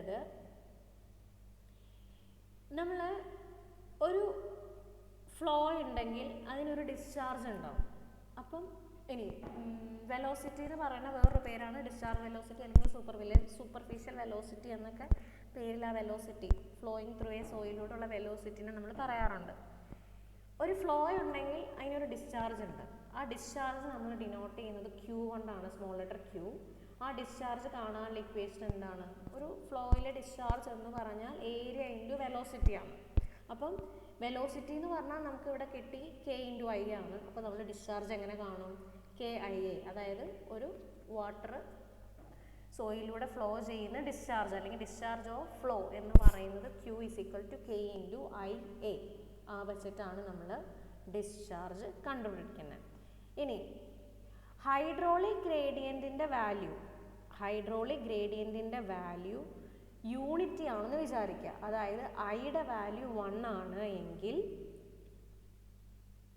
അടുത്തത് നമ്മൾ ഒരു ഫ്ലോ ഉണ്ടെങ്കിൽ അതിനൊരു ഡിസ്ചാർജ് ഉണ്ടാവും. അപ്പം ഇനി വെലോസിറ്റി എന്ന് പറയുന്ന വേറൊരു പേരാണ് ഡിസ്ചാർജ് വെലോസിറ്റി അല്ലെങ്കിൽ സൂപ്പർഫിഷ്യൽ വെലോസിറ്റി എന്നൊക്കെ പേരിൽ ആ വെലോസിറ്റി ഫ്ലോയിങ് ത്രൂ എ സോയിലൂടെയുള്ള വെലോസിറ്റിനെ നമ്മൾ പറയാറുണ്ട്. ഒരു ഫ്ലോ ഉണ്ടെങ്കിൽ അതിനൊരു ഡിസ്ചാർജ് ഉണ്ട്. ആ ഡിസ്ചാർജ് നമ്മൾ ഡിനോട്ട് ചെയ്യുന്നത് ക്യൂ കൊണ്ടാണ്, സ്മോൾ ലെറ്റർ ക്യൂ. ആ ഡിസ്ചാർജ് കാണാനുള്ള ഇക്വേഷൻ എന്താണ്? ഒരു ഫ്ലോയിലെ ഡിസ്ചാർജ് എന്ന് പറഞ്ഞാൽ ഏരിയ ഇൻറ്റു വെലോസിറ്റി ആണ്. അപ്പം വെലോസിറ്റി എന്ന് പറഞ്ഞാൽ നമുക്ക് ഇവിടെ കിട്ടി കെ ഇൻറ്റു ഐ ആണ്. അപ്പോൾ നമ്മൾ ഡിസ്ചാർജ് എങ്ങനെ കാണും? K I A. അതായത് ഒരു വാട്ടർ സോയിലൂടെ ഫ്ലോ ചെയ്യുന്ന ഡിസ്ചാർജ് അല്ലെങ്കിൽ ഡിസ്ചാർജ് ഓഫ് ഫ്ലോ എന്ന് പറയുന്നത് Q is equal to K into I A. ആ വെച്ചിട്ടാണ് നമ്മൾ ഡിസ്ചാർജ് കണ്ടുപിടിക്കുന്നത്. ഇനി ഹൈഡ്രോളിക് ഗ്രേഡിയൻറ്റിൻ്റെ വാല്യൂ യൂണിറ്റി ആണെന്ന് വിചാരിക്കുക. അതായത് ഐയുടെ വാല്യൂ 1 ആണ് എങ്കിൽ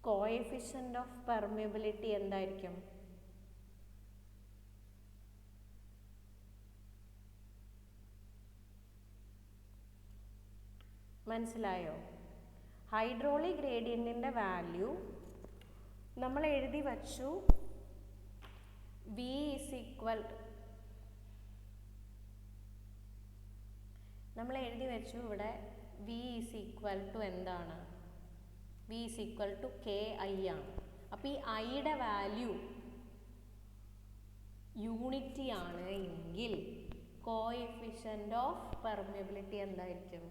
കോഎഫിഷ്യന്റ് ഓഫ് പെർമിയബിലിറ്റി എന്തായിരിക്കും? മനസ്സിലായോ? ഹൈഡ്രോളിക് ഗ്രേഡിയൻറ്റിൻ്റെ വാല്യൂ നമ്മൾ എഴുതി വച്ചു V is equal നമ്മൾ എഴുതി വെച്ചു ഇവിടെ V is equal to എന്താണ്? V is equal to K I ആണ്. അപ്പോൾ ഈ ഐയുടെ വാല്യൂ യൂണിറ്റി ആണ് എങ്കിൽ കോഎഫിഷ്യന്റ് ഓഫ് പെർമിയബിലിറ്റി എന്തായിരിക്കും?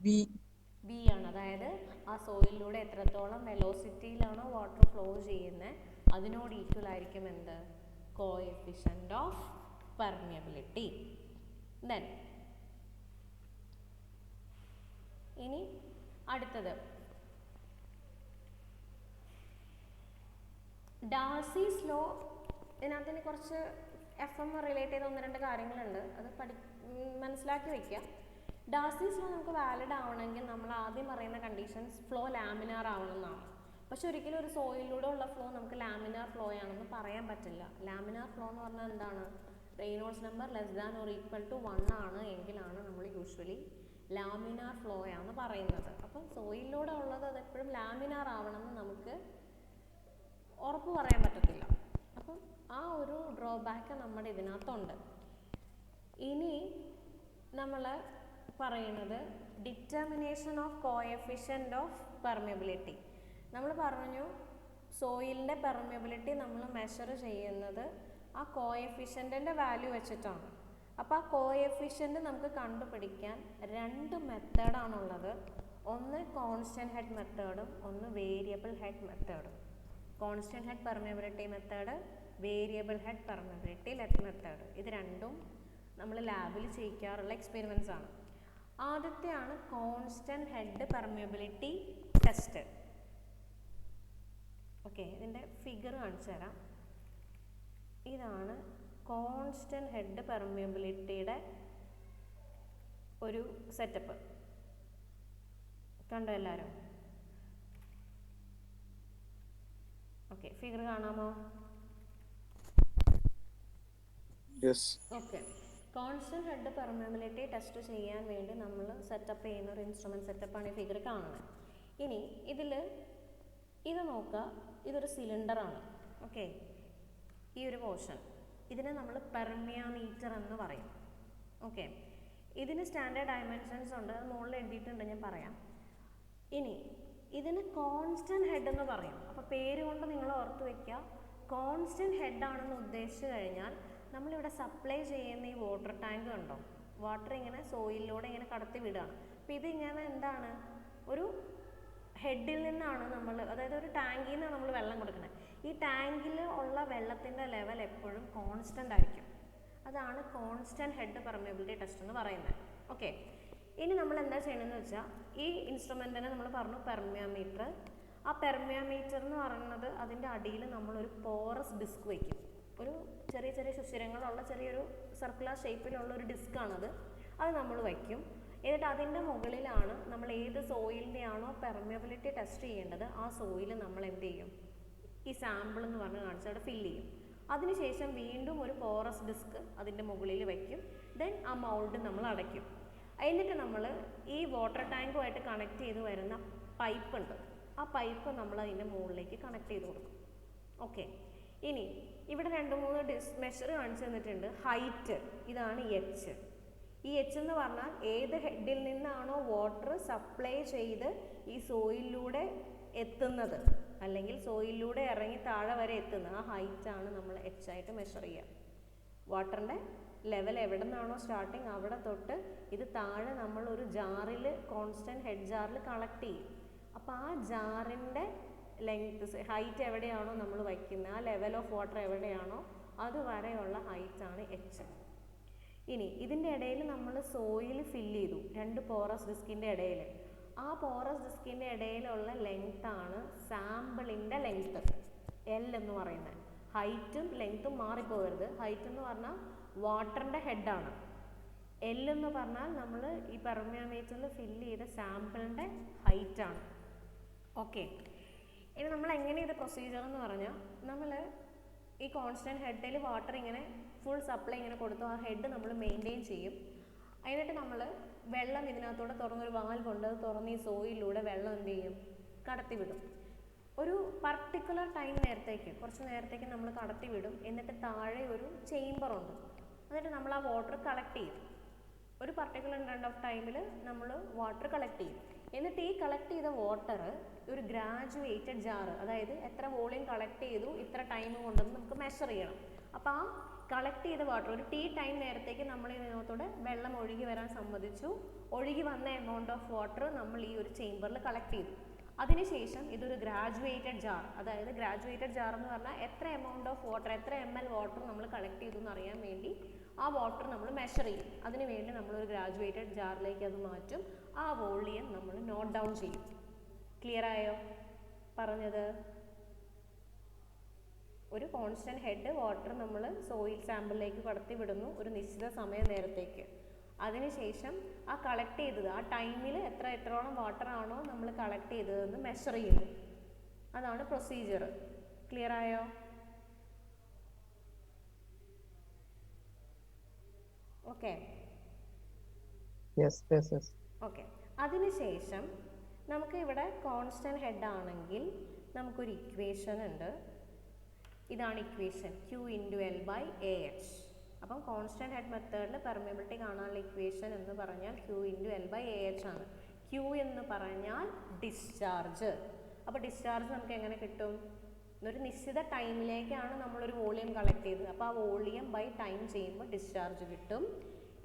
V ആണ്. അതായത് ആ സോയിലൂടെ എത്രത്തോളം വെലോസിറ്റിയിലാണോ വാട്ടർ ഫ്ലോ ചെയ്യുന്നത് അതിനോട് ഈക്വൽ ആയിരിക്കും എന്ത്? Coefficient of permeability. ദെൻ ഇനി അടുത്തത് ഡാർസീസ് ലോ. ഇതിനകത്തിന് കുറച്ച് FM റിലേറ്റ് ചെയ്ത 1-2 കാര്യങ്ങളുണ്ട്, അത് മനസ്സിലാക്കി വയ്ക്കുക. ഡാർസീസ് ലോ നമുക്ക് വാലിഡ് ആവണമെങ്കിൽ നമ്മൾ ആദ്യം പറയുന്ന കണ്ടീഷൻസ് ഫ്ലോ ലാമിനാർ ആവണം എന്നാണ്. പക്ഷെ ഒരിക്കലും ഒരു സോയിലൂടെ ഉള്ള ഫ്ലോ നമുക്ക് ലാമിനാർ ഫ്ലോ ആണെന്ന് പറയാൻ പറ്റില്ല. ലാമിനാർ ഫ്ലോ എന്ന് പറഞ്ഞാൽ എന്താണ്? Reynolds number less than or equal to 1 ആണ് എങ്കിലാണ് നമ്മൾ യൂഷ്വലി ലാമിനാർ ഫ്ലോ ആണെന്ന് പറയുന്നത്. അപ്പം സോയിലൂടെ ഉള്ളത് അതെപ്പോഴും ലാമിനാർ ആവണമെന്ന് നമുക്ക് ഉറപ്പ് പറയാൻ പറ്റത്തില്ല. അപ്പം ആ ഒരു ഡ്രോബാക്ക് നമ്മുടെ ഇതിനകത്തുണ്ട്. ഇനി നമ്മൾ പറയുന്നത് determination of coefficient of permeability. നമ്മൾ പറഞ്ഞു സോയിലിൻ്റെ പെർമിയബിലിറ്റി നമ്മൾ മെഷർ ചെയ്യുന്നത് ആ കോഎഫിഷ്യൻറ്റിൻ്റെ വാല്യൂ വെച്ചിട്ടാണ്. അപ്പോൾ ആ കോഎഫിഷ്യൻറ്റ് നമുക്ക് കണ്ടുപിടിക്കാൻ 2 മെത്തേഡാണുള്ളത്. ഒന്ന് കോൺസ്റ്റൻറ്റ് ഹെഡ് മെത്തേഡും ഒന്ന് വേരിയബിൾ ഹെഡ് മെത്തേഡും. Constant head permeability method, variable head permeability method. ഇത് രണ്ടും നമ്മൾ ലാബിൽ ചെയ്യിക്കാറുള്ള എക്സ്പെരിമെൻറ്റ്സ് ആണ്. ആദ്യത്തെയാണ് constant head permeability test. Okay, ഇതിൻ്റെ ഫിഗർ കാണിച്ചു തരാം. ഇതാണ് കോൺസ്റ്റൻറ്റ് ഹെഡ് പെർമിയബിലിറ്റിയുടെ ഒരു സെറ്റപ്പ്. കണ്ടോ എല്ലാവരും? ഓക്കെ, ഫിഗർ കാണാമോ? Okay, constant head permeability test ചെയ്യാൻ വേണ്ടി നമ്മൾ സെറ്റപ്പ് ചെയ്യുന്ന ഒരു ഇൻസ്ട്രുമെൻറ്റ് സെറ്റപ്പാണ് ഈ ഫിഗർ കാണുന്നത്. ഇനി ഇത് നോക്കുക, ഇതൊരു സിലിണ്ടറാണ്. ഓക്കെ, ഈ ഒരു പോർഷൻ ഇതിനെ നമ്മൾ പെർമിയോമീറ്റർ എന്ന് പറയും. ഓക്കെ, ഇതിന് സ്റ്റാൻഡേർഡ് ഡയമെൻഷൻസ് ഉണ്ട്, അത് മുകളിൽ എഴുതിയിട്ടുണ്ട്, ഞാൻ പറയാം. ഇനി ഇതിന് കോൺസ്റ്റൻറ്റ് ഹെഡ് എന്ന് പറയും. അപ്പോൾ പേര് കൊണ്ട് നിങ്ങൾ ഓർത്ത് വയ്ക്കുക, കോൺസ്റ്റൻറ്റ് ഹെഡ് ആണെന്ന് ഉദ്ദേശിച്ചു കഴിഞ്ഞാൽ നമ്മളിവിടെ സപ്ലൈ ചെയ്യുന്ന ഈ വാട്ടർ ടാങ്ക് കണ്ടോ, വാട്ടർ ഇങ്ങനെ സോയിലിലൂടെ ഇങ്ങനെ കടത്തി വിടുകയാണ്. അപ്പോൾ ഇതിങ്ങനെ എന്താണ്, ഒരു ഹെഡിൽ നിന്നാണ് നമ്മൾ, അതായത് ഒരു ടാങ്കിൽ നിന്നാണ് നമ്മൾ വെള്ളം കൊടുക്കുന്നത്. ഈ ടാങ്കിൽ ഉള്ള വെള്ളത്തിൻ്റെ ലെവൽ എപ്പോഴും കോൺസ്റ്റൻ്റ് ആയിരിക്കും. അതാണ് കോൺസ്റ്റൻറ്റ് ഹെഡ് പെർമിയബിലിറ്റി ടെസ്റ്റ് എന്ന് പറയുന്നത്. ഓക്കെ, ഇനി നമ്മൾ എന്താ ചെയ്യണമെന്ന് വെച്ചാൽ ഈ ഇൻസ്ട്രുമെൻറ്റിനെ നമ്മൾ പറഞ്ഞു പെർമിയോമീറ്റർ. ആ പെർമിയോമീറ്റർ എന്ന് പറയുന്നത് അതിൻ്റെ അടിയിൽ നമ്മളൊരു പോറസ് ഡിസ്ക് വയ്ക്കും. ഒരു ചെറിയ ചെറിയ സുഷിരങ്ങളുള്ള ചെറിയൊരു സർക്കുലർ ഷേപ്പിലുള്ള ഒരു ഡിസ്ക്കാണത്. അത് നമ്മൾ വയ്ക്കും. എന്നിട്ട് അതിൻ്റെ മുകളിലാണ് നമ്മൾ ഏത് സോയിലിൻ്റെ ആണോ പെർമിയബിലിറ്റി ടെസ്റ്റ് ചെയ്യേണ്ടത് ആ സോയിൽ നമ്മൾ എന്ത് ചെയ്യും, ഈ സാമ്പിൾ എന്ന് പറഞ്ഞ് കാണിച്ച് അവിടെ ഫില്ല് ചെയ്യും. അതിനുശേഷം വീണ്ടും ഒരു പോറസ് ഡിസ്ക് അതിൻ്റെ മുകളിൽ വയ്ക്കും. ദെൻ ആ മൗൾഡ് നമ്മൾ അടയ്ക്കും. എന്നിട്ട് നമ്മൾ ഈ വാട്ടർ ടാങ്കുമായിട്ട് കണക്ട് ചെയ്ത് വരുന്ന പൈപ്പ് ഉണ്ട്, ആ പൈപ്പ് നമ്മൾ അതിൻ്റെ മുകളിലേക്ക് കണക്ട് ചെയ്ത് കൊടുക്കും. ഓക്കെ, ഇനി ഇവിടെ 2-3 മെഷർ കാണിച്ചു തന്നിട്ടുണ്ട്. ഹൈറ്റ്, ഇതാണ് എച്ച്. ഈ എച്ച് എന്ന് പറഞ്ഞാൽ ഏത് ഹെഡിൽ നിന്നാണോ വാട്ടർ സപ്ലൈ ചെയ്ത് ഈ സോയിലൂടെ എത്തുന്നത്, അല്ലെങ്കിൽ സോയിലൂടെ ഇറങ്ങി താഴെ വരെ എത്തുന്നത്, ആ ഹൈറ്റാണ് നമ്മൾ എച്ച് ആയിട്ട് മെഷർ ചെയ്യുക. വാട്ടറിൻ്റെ ലെവൽ എവിടെ നിന്നാണോ സ്റ്റാർട്ടിങ് അവിടെ തൊട്ട് ഇത് താഴെ നമ്മൾ ഒരു ജാറിൽ, കോൺസ്റ്റൻറ്റ് ഹെഡ് ജാറിൽ കളക്ട് ചെയ്യും. അപ്പോൾ ആ ജാറിൻ്റെ ലെങ്ത്, ഹൈറ്റ് എവിടെയാണോ നമ്മൾ വയ്ക്കുന്നത്, ആ ലെവൽ ഓഫ് വാട്ടർ എവിടെയാണോ അതുവരെയുള്ള ഹൈറ്റാണ് എച്ച്. ഇനി ഇതിൻ്റെ ഇടയിൽ നമ്മൾ സോയിൽ ഫില്ല് ചെയ്തു 2 പോറസ് ഡിസ്കിൻ്റെ ഇടയിൽ. ആ പോറസ് ഡിസ്കിൻ്റെ ഇടയിലുള്ള ലെങ്ത്താണ് സാമ്പിളിൻ്റെ ലെങ്ത്ത്, എൽ എന്ന് പറയുന്നത്. ഹൈറ്റും ലെങ്ത്തും മാറിപ്പോകരുത്. ഹൈറ്റ് എന്ന് പറഞ്ഞാൽ വാട്ടറിൻ്റെ ഹെഡാണ്. എൽ എന്ന് പറഞ്ഞാൽ നമ്മൾ ഈ പെർമിയോമീറ്ററിൽ ഫില്ല് ചെയ്ത സാമ്പിളിൻ്റെ ഹൈറ്റാണ്. ഓക്കെ, ഇനി നമ്മൾ എങ്ങനെ ഇത് പ്രൊസീജിയർ എന്ന് പറഞ്ഞാൽ, നമ്മൾ ഈ കോൺസ്റ്റൻറ്റ് ഹെഡിൽ വാട്ടർ ഇങ്ങനെ ഫുൾ സപ്ലൈ ഇങ്ങനെ കൊടുത്തു, ആ ഹെഡ് നമ്മൾ മെയിൻറ്റെയിൻ ചെയ്യും. അതിനായിട്ട് നമ്മൾ വെള്ളം ഇതിനകത്തൂടെ തുറന്നൊരു വാൽവ് കൊണ്ട് തുറന്ന് ഈ സോയിലൂടെ വെള്ളം എന്ത് ചെയ്യും, കടത്തി വിടും. ഒരു പർട്ടിക്കുലർ ടൈം നേരത്തേക്ക്, കുറച്ച് നേരത്തേക്ക് നമ്മൾ കടത്തി വിടും. എന്നിട്ട് താഴെ ഒരു ചേംബറുണ്ട്, എന്നിട്ട് നമ്മൾ ആ വാട്ടർ കളക്ട് ചെയ്യും. ഒരു പർട്ടിക്കുലർ റൺ ഓഫ് ടൈമിൽ നമ്മൾ വാട്ടർ കളക്ട് ചെയ്യും. എന്നിട്ട് ഈ കളക്ട് ചെയ്ത വാട്ടർ ഒരു ഗ്രാജുവേറ്റഡ് ജാറ്, അതായത് എത്ര വോളിയം കളക്ട് ചെയ്തു ഇത്ര ടൈം കൊണ്ടെന്ന് നമുക്ക് മെഷർ ചെയ്യണം. അപ്പോൾ ആ കളക്ട് ചെയ്ത വാട്ടർ ഒരു ടീ ടൈം നേരത്തേക്ക് നമ്മൾ ഇതിനകത്തൂടെ വെള്ളം ഒഴുകി വരാൻ സമ്മതിച്ചു. ഒഴുകി വന്ന എമൗണ്ട് ഓഫ് വാട്ടർ നമ്മൾ ഈ ഒരു ചേംബറിൽ കളക്ട് ചെയ്തു. അതിനുശേഷം ഇതൊരു ഗ്രാജുവേറ്റഡ് ജാർ, അതായത് ഗ്രാജുവേറ്റഡ് ജാർ എന്ന് പറഞ്ഞാൽ എത്ര എമൗണ്ട് ഓഫ് വാട്ടർ, എത്ര ml വാട്ടർ നമ്മൾ കളക്ട് ചെയ്തു എന്ന് അറിയാൻ വേണ്ടി ആ വാട്ടർ നമ്മൾ മെഷർ ചെയ്യും. അതിന് വേണ്ടി നമ്മളൊരു ഗ്രാജുവേറ്റഡ് ജാറിലേക്ക് അത് മാറ്റും. ആ വോളിയം നമ്മൾ നോട്ട് ഡൗൺ ചെയ്യും. ക്ലിയർ ആയോ പറഞ്ഞത്? ഒരു കോൺസ്റ്റൻറ്റ് ഹെഡ് വാട്ടർ നമ്മൾ സോയിൽ സാമ്പിളിലേക്ക് കടത്തി വിടുന്നു ഒരു നിശ്ചിത സമയ നേരത്തേക്ക്. അതിനുശേഷം ആ കളക്ട് ചെയ്തത് ആ ടൈമിൽ എത്രോളം വാട്ടർ ആണോ നമ്മൾ കളക്ട് ചെയ്തതെന്ന് മെഷർ ചെയ്യുന്നു. അതാണ് പ്രൊസീജിയർ. ക്ലിയർ ആയോ? ഓക്കെ. ഓക്കെ, അതിനുശേഷം നമുക്ക് ഇവിടെ കോൺസ്റ്റൻറ്റ് ഹെഡ് ആണെങ്കിൽ നമുക്കൊരു ഇക്വേഷൻ ഉണ്ട്. ഇതാണ് ഇക്വേഷൻ, Q × L/AH. അപ്പം കോൺസ്റ്റൻറ്റ് ഹെഡ് മെത്തേഡിൽ പെർമിയബിലിറ്റി കാണാനുള്ള ഇക്വേഷൻ എന്ന് പറഞ്ഞാൽ Q × L/AH ആണ്. Q എന്ന് പറഞ്ഞാൽ ഡിസ്ചാർജ്. അപ്പോൾ ഡിസ്ചാർജ് നമുക്ക് എങ്ങനെ കിട്ടും? ഒരു നിശ്ചിത ടൈമിലേക്കാണ് നമ്മളൊരു വോളിയം കളക്ട് ചെയ്തത്, അപ്പോൾ ആ വോളിയം ബൈ ടൈം ചെയ്യുമ്പോൾ ഡിസ്ചാർജ് കിട്ടും.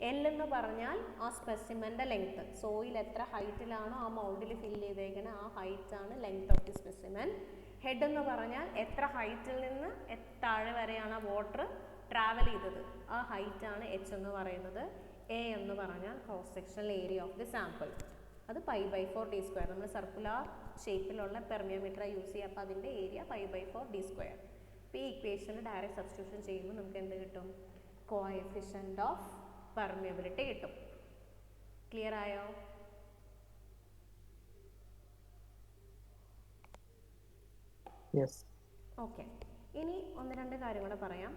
എൽ എന്ന് പറഞ്ഞാൽ ആ സ്പെസിമെൻ്റെ ലെങ്ത്ത്, സോയിൽ എത്ര ഹൈറ്റിലാണോ ആ മൗൾഡിൽ ഫില്ല് ചെയ്തേക്കുന്നത് ആ ഹൈറ്റാണ് length of the specimen. Head എന്ന് പറഞ്ഞാൽ എത്ര ഹൈറ്റിൽ നിന്ന് താഴെ വരെയാണ് ആ വാട്ടർ ട്രാവൽ ചെയ്തത്, ആ ഹൈറ്റാണ് എച്ച് എന്ന് പറയുന്നത്. എ എന്ന് പറഞ്ഞാൽ cross sectional area of the sample, അത് π/4d². നമ്മൾ സർക്കുലർ ഷേപ്പിലുള്ള പെർമിയോമീറ്റർ യൂസ് ചെയ്യുക, അപ്പോൾ അതിൻ്റെ ഏരിയ π/4d². അപ്പോൾ ഈ ഇക്വേഷനിൽ ഡയറക്റ്റ് സബ്സ്റ്റിറ്റ്യൂഷൻ ചെയ്യുമ്പോൾ നമുക്ക് എന്ത് കിട്ടും? കോഎഫിഷ്യന്റ് ഓഫ് പെർമിയബിലിറ്റി കിട്ടും. ക്ലിയർ ആയോ? ഓക്കെ, ഇനി 1-2 കാര്യം കൂടെ പറയാം.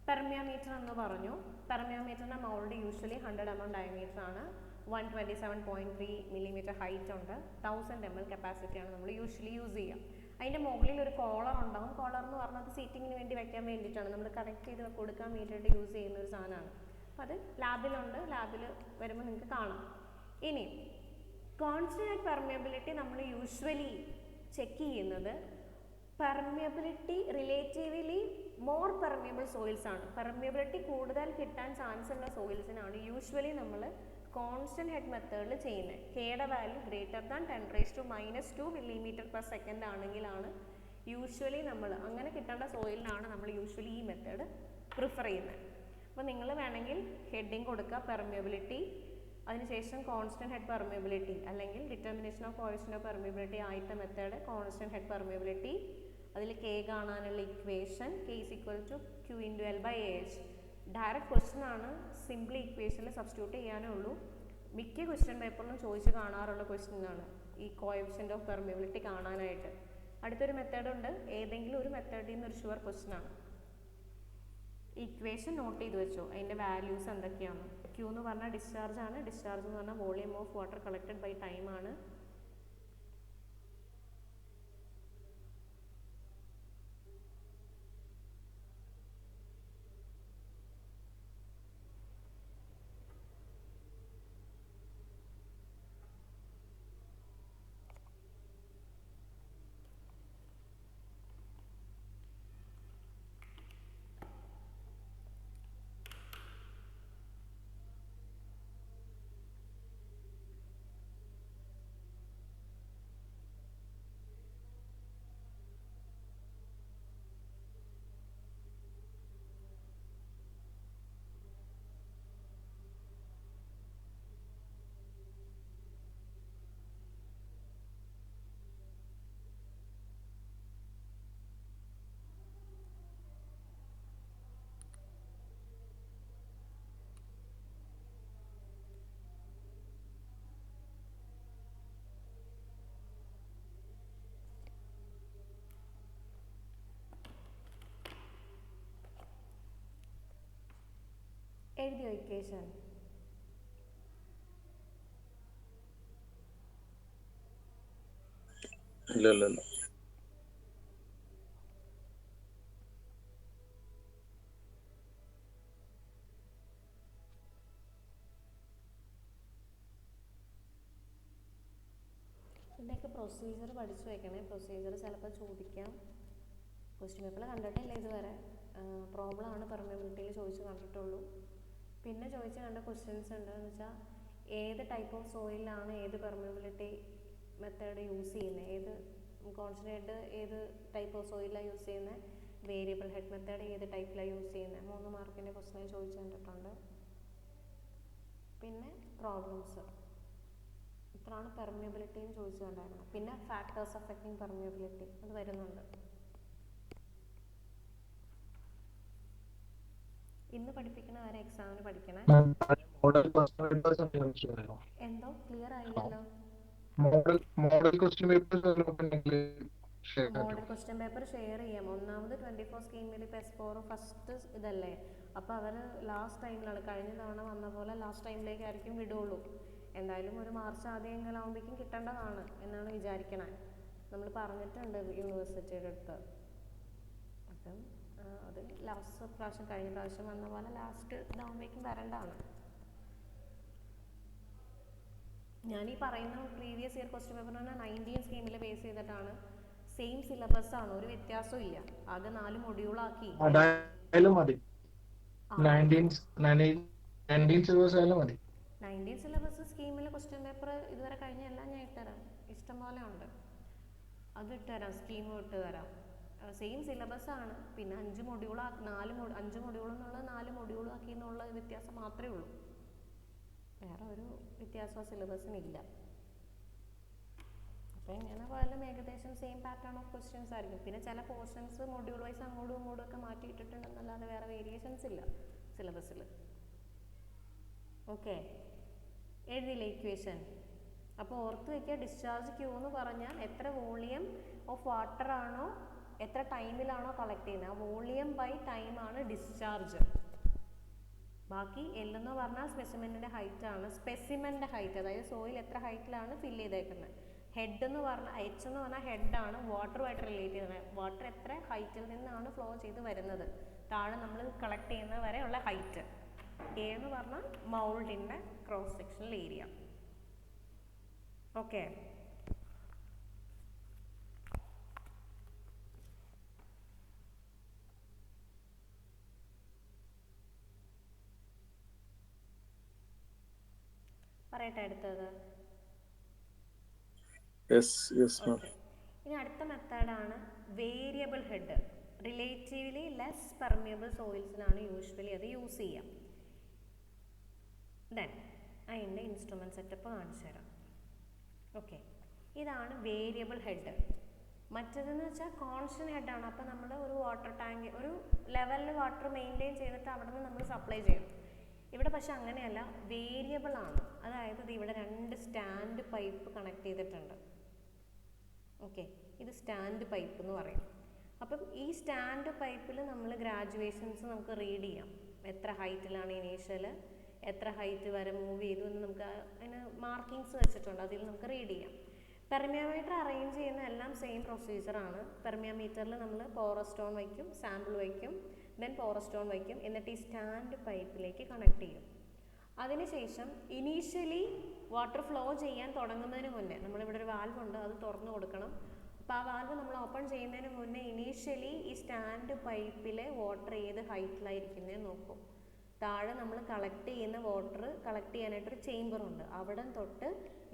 പെർമിയോമീറ്റർ എന്ന് പറഞ്ഞു. പെർമിയോമീറ്ററിൻ്റെ മൗൾഡ് യൂഷ്വലി 100 mm ഡയമീറ്റർ ആണ്. 127.3 mm ഹൈറ്റ് ഉണ്ട്. 1000 ml കപ്പാസിറ്റിയാണ് നമ്മൾ യൂഷ്വലി യൂസ് ചെയ്യുക. അതിൻ്റെ മുകളിൽ ഒരു കോളർ ഉണ്ടാകും. കോളർ എന്ന് പറഞ്ഞാൽ സീറ്റിങ്ങിന് വേണ്ടി വെക്കാൻ വേണ്ടിയിട്ടാണ്, നമ്മൾ കണക്ട് ചെയ്ത് കൊടുക്കാൻ വേണ്ടിയിട്ട് യൂസ് ചെയ്യുന്ന ഒരു സാധനമാണ്. അപ്പോൾ അത് ലാബിലുണ്ട്, ലാബിൽ വരുമ്പോൾ നിങ്ങൾക്ക് കാണാം. ഇനി കോൺസ്റ്റൻറ്റ് പെർമിയബിലിറ്റി നമ്മൾ യൂഷ്വലി ചെക്ക് ചെയ്യുന്നത് permeability relatively more permeable soils ആണ്. പെർമിയബിലിറ്റി കൂടുതൽ കിട്ടാൻ ചാൻസ് ഉള്ള സോയിൽസിനാണ് യൂഷ്വലി നമ്മൾ കോൺസ്റ്റൻറ്റ് ഹെഡ് മെത്തേഡിൽ ചെയ്യുന്നത്. കെയുടെ വാല്യൂ ഗ്രേറ്റർ ദാൻ 10⁻² mm/s ആണെങ്കിലാണ് യൂഷ്വലി നമ്മൾ അങ്ങനെ കിട്ടേണ്ട സോയിലിനാണ് നമ്മൾ യൂഷ്വലി ഈ മെത്തേഡ് പ്രിഫർ ചെയ്യുന്നത്. അപ്പോൾ നിങ്ങൾ വേണമെങ്കിൽ ഹെഡിങ് കൊടുക്കുക പെർമിയബിലിറ്റി, അതിനുശേഷം കോൺസ്റ്റൻറ്റ് ഹെഡ് പെർമിയബിലിറ്റി അല്ലെങ്കിൽ determination of coefficient of permeability ആയിട്ട് മെത്തേഡ് കോൺസ്റ്റൻറ്റ് ഹെഡ് പെർമിയബിലിറ്റി, അതിൽ കെ കാണാനുള്ള equation K = Q × L/AH. Direct question ആണ്, സിംപ്ലി ഇക്വേഷനിൽ സബ്സ്റ്റിറ്റ്യൂട്ട് ചെയ്യാനേ ഉള്ളൂ. മിക്ക ക്വസ്റ്റ്യൻ പേപ്പറിലും ചോദിച്ച് കാണാറുള്ള ക്വസ്റ്റ്യൻ ആണ് ഈ കോഎഫിഷ്യന്റ് ഓഫ് പെർമിയബിലിറ്റി കാണാനായിട്ട്. അടുത്തൊരു മെത്തേഡ് ഉണ്ട്, ഏതെങ്കിലും ഒരു മെത്തേഡിൽ നിന്ന് ഒരു ഷുവർ ക്വസ്റ്റ്യൻ ആണ്. ഇക്വേഷൻ നോട്ട് ചെയ്ത് വെച്ചോ, അതിൻ്റെ വാല്യൂസ് എന്തൊക്കെയാണ്. ക്യൂ എന്ന് പറഞ്ഞാൽ ഡിസ്ചാർജ് ആണ്, ഡിസ്ചാർജ് എന്ന് പറഞ്ഞാൽ volume of water collected by time ആണ്. എഴുതിയോ ഇക്വേഷൻ? ഇല്ല ഇല്ല ഇല്ല. ഇതിൻ്റെയൊക്കെ പ്രൊസീജിയർ പഠിച്ചു വയ്ക്കണേ. പ്രൊസീജിയർ ചിലപ്പോൾ ചോദിക്കാം. ക്വസ്റ്റ്യൻ പേപ്പറിൽ കണ്ടിട്ടില്ല ഇതുവരെ. പ്രോബ്ലമാണ് പെർമിയബിലിറ്റിയിൽ ചോദിച്ച് കണ്ടിട്ടുള്ളൂ. പിന്നെ ചോദിച്ച് കണ്ട ക്വസ്റ്റ്യൻസ് ഉണ്ട് എന്ന് വെച്ചാൽ ഏത് ടൈപ്പ് ഓഫ് സോയിലാണ് ഏത് പെർമിയബിലിറ്റി മെത്തേഡ് യൂസ് ചെയ്യുന്നത്, ഏത് കോൺസെൻട്രേറ്റ് ഏത് ടൈപ്പ് ഓഫ് സോയിലാണ് യൂസ് ചെയ്യുന്നത്, വേരിയബിൾ ഹെഡ് മെത്തേഡ് ഏത് ടൈപ്പിലാണ് യൂസ് ചെയ്യുന്നത്. 3 മാർക്കിൻ്റെ ക്വസ്റ്റ്യൻ ചോദിച്ചു കണ്ടിട്ടുണ്ട്. പിന്നെ പ്രോബ്ലംസ് ഇത്രയാണ് പെർമിയബിലിറ്റിയും ചോദിച്ചു കണ്ടായിരുന്നു. പിന്നെ ഫാക്ടേഴ്സ് അഫക്റ്റിംഗ് പെർമിയബിലിറ്റി അത് വരുന്നുണ്ട്. ഇന്ന് പഠിപ്പിക്കണ വരെ എക്സാമിന് പഠിക്കണേ. എന്തോ ക്ലിയർ ആയില്ലല്ലോ. മോഡൽ ക്വസ്റ്റ്യൻ പേപ്പർ ഷെയർ ചെയ്യാം. ഒന്നാമത് 24 സ്കീമിൽ ഇപ്പോൾ S4 ഫസ്റ്റ് ഇതല്ലേ, അപ്പോൾ അവർ ലാസ്റ്റ് ടൈമിലാണ്, കഴിഞ്ഞ തവണ വന്ന പോലെ ലാസ്റ്റ് ടൈമിലേക്കായിരിക്കും വിടുള്ളൂ. എന്തായാലും ഒരു മാർച്ച് ആദ്യമെങ്കിലാവുമ്പോഴേക്കും കിട്ടേണ്ടതാണ് എന്നാണ് വിചാരിക്കണേ. നമ്മൾ പറഞ്ഞിട്ടുണ്ട് യൂണിവേഴ്സിറ്റിയുടെ അടുത്ത്. അപ്പം അത് ലാസ്റ്റ് പ്രാവശ്യം കഴിഞ്ഞ പ്രാവശ്യം വന്ന പോലെ ലാസ്റ്റ് ഇതാവുമ്പോഴേക്കും വരേണ്ടതാണ്. ഞാനീ പറയുന്ന പ്രീവിയസ് ഇയർ ക്വസ്റ്റ്യൻ പേപ്പർ പറഞ്ഞാൽ 19 സ്കീമിൽ ബേസ് ചെയ്തിട്ടാണ്. സെയിം സിലബസ് ആണ്, ഒരു വ്യത്യാസവും ഇല്ല. ആകെ 4 മൊഡ്യൂളാക്കി. 19 സിലബസ് സ്കീമിൽ ക്വസ്റ്റ്യൻ പേപ്പർ ഇതുവരെ കഴിഞ്ഞ എല്ലാം ഞാൻ ഇട്ടുതരാം. ഇഷ്ടം പോലെ ഉണ്ട്, അത് ഇട്ടുതരാം. സ്കീം ഇട്ടുതരാം. സെയിം സിലബസ് ആണ്. പിന്നെ 5 മൊഡ്യൂളാക്കി, 5 മൊഡ്യൂൾ എന്നുള്ളത് 4 മൊഡ്യൂളാക്കി എന്നുള്ള വ്യത്യാസം മാത്രമേ ഉള്ളൂ. വേറെ ഒരു വ്യത്യാസവും സിലബസിനില്ല. അപ്പോൾ എങ്ങനെ പോയാലും ഏകദേശം സെയിം പാറ്റേൺ ഓഫ് ക്വസ്റ്റ്യൻസ് ആയിരിക്കും. പിന്നെ ചില പോർഷൻസ് മൊഡ്യൂൾ വൈസ് അങ്ങോട്ടും ഇങ്ങോട്ടും ഒക്കെ മാറ്റിയിട്ടിട്ടുണ്ടെന്നല്ലാതെ വേറെ വേരിയേഷൻസ് ഇല്ല സിലബസിൽ. ഓക്കെ, എഴുതിയില്ലേ ഇക്വേഷൻ? അപ്പോൾ ഓർത്ത് വയ്ക്കുക, ഡിസ്ചാർജ് ക്യൂ എന്ന് പറഞ്ഞാൽ എത്ര വോളിയം ഓഫ് വാട്ടർ ആണോ എത്ര ടൈമിലാണോ കളക്ട് ചെയ്യുന്നത്, ആ വോളിയം ബൈ ടൈമാണ് ഡിസ്ചാർജ്. ബാക്കി L എന്ന് പറഞ്ഞാൽ സ്പെസിമെൻ്റെ ഹൈറ്റ് ആണ്. സ്പെസിമെൻ്റെ ഹൈറ്റ്, അതായത് സോയിൽ എത്ര ഹൈറ്റിലാണ് ഫില്ല് ചെയ്തേക്കുന്നത്. ഹെഡ് എന്ന് പറഞ്ഞാൽ H എന്ന് പറഞ്ഞാൽ ഹെഡാണ്, വാട്ടറുമായിട്ട് റിലേറ്റ് ചെയ്യുന്നത്. വാട്ടർ എത്ര ഹൈറ്റിൽ നിന്നാണ് ഫ്ലോ ചെയ്ത് വരുന്നത്, താഴെ നമ്മൾ കളക്ട് ചെയ്യുന്നത് വരെ ഉള്ള ഹൈറ്റ്. A എന്ന് പറഞ്ഞാൽ മൗൾഡിൻ്റെ ക്രോസ് സെക്ഷണൽ ഏരിയ. ഓക്കെ, പറയട്ടെ അടുത്തത്. ഇനി അടുത്ത മെത്തേഡാണ് variable head. Relatively less permeable സോയിൽസിലാണ് യൂഷ്വലി അത് യൂസ് ചെയ്യാം. ദെൻ അതിൻ്റെ ഇൻസ്ട്രുമെൻറ്റ് സെറ്റപ്പ് കാണിച്ചു തരാം. ഓക്കെ, ഇതാണ് വേരിയബിൾ ഹെഡ്. മറ്റേതെന്ന് വെച്ചാൽ കോൺസ്റ്റന്റ് ഹെഡാണ്. അപ്പോൾ നമ്മൾ ഒരു വാട്ടർ ടാങ്ക് ഒരു ലെവലിൽ വാട്ടർ മെയിൻറ്റെയിൻ ചെയ്തിട്ട് അവിടെ നിന്ന് നമ്മൾ സപ്ലൈ ചെയ്യും. ഇവിടെ പക്ഷെ അങ്ങനെയല്ല, വേരിയബിൾ ആണ്. അതായത് ഇവിടെ 2 സ്റ്റാൻഡ് പൈപ്പ് കണക്ട് ചെയ്തിട്ടുണ്ട്. ഓക്കെ, ഇത് സ്റ്റാൻഡ് പൈപ്പ് എന്ന് പറയും. അപ്പം ഈ സ്റ്റാൻഡ് പൈപ്പിൽ നമ്മൾ ഗ്രാജുവേഷൻസ് നമുക്ക് റീഡ് ചെയ്യാം. എത്ര ഹൈറ്റിലാണ് ഇനീഷ്യൽ, എത്ര ഹൈറ്റ് വരെ മൂവ് ചെയ്തു എന്ന് നമുക്ക് അതിന് മാർക്കിങ്സ് വെച്ചിട്ടുണ്ട്, അതിൽ നമുക്ക് റീഡ് ചെയ്യാം. പെർമിയോമീറ്റർ അറേഞ്ച് ചെയ്യുന്ന എല്ലാം സെയിം പ്രൊസീജിയറാണ്. പെർമിയോമീറ്ററിൽ നമ്മൾ പോറസ് സ്റ്റോൺ വയ്ക്കും, സാമ്പിൾ വയ്ക്കും, ദെൻ പോറസ് സ്റ്റോൺ വയ്ക്കും, എന്നിട്ട് ഈ സ്റ്റാൻഡ് പൈപ്പിലേക്ക് കണക്ട് ചെയ്യും. അതിനുശേഷം ഇനീഷ്യലി വാട്ടർ ഫ്ലോ ചെയ്യാൻ തുടങ്ങുന്നതിന് മുന്നേ നമ്മളിവിടെ ഒരു വാൽവ് ഉണ്ട്, അത് തുറന്നു കൊടുക്കണം. അപ്പോൾ ആ വാൽവ് നമ്മൾ ഓപ്പൺ ചെയ്യുന്നതിന് മുന്നേ ഇനീഷ്യലി ഈ സ്റ്റാൻഡ് പൈപ്പിലെ വാട്ടർ ഏത് ഹൈറ്റിലായിരിക്കുന്നതെന്ന് നോക്കും. താഴെ നമ്മൾ കളക്ട് ചെയ്യുന്ന വാട്ടർ കളക്ട് ചെയ്യാനായിട്ടൊരു ചേംബറുണ്ട്, അവിടെ തൊട്ട്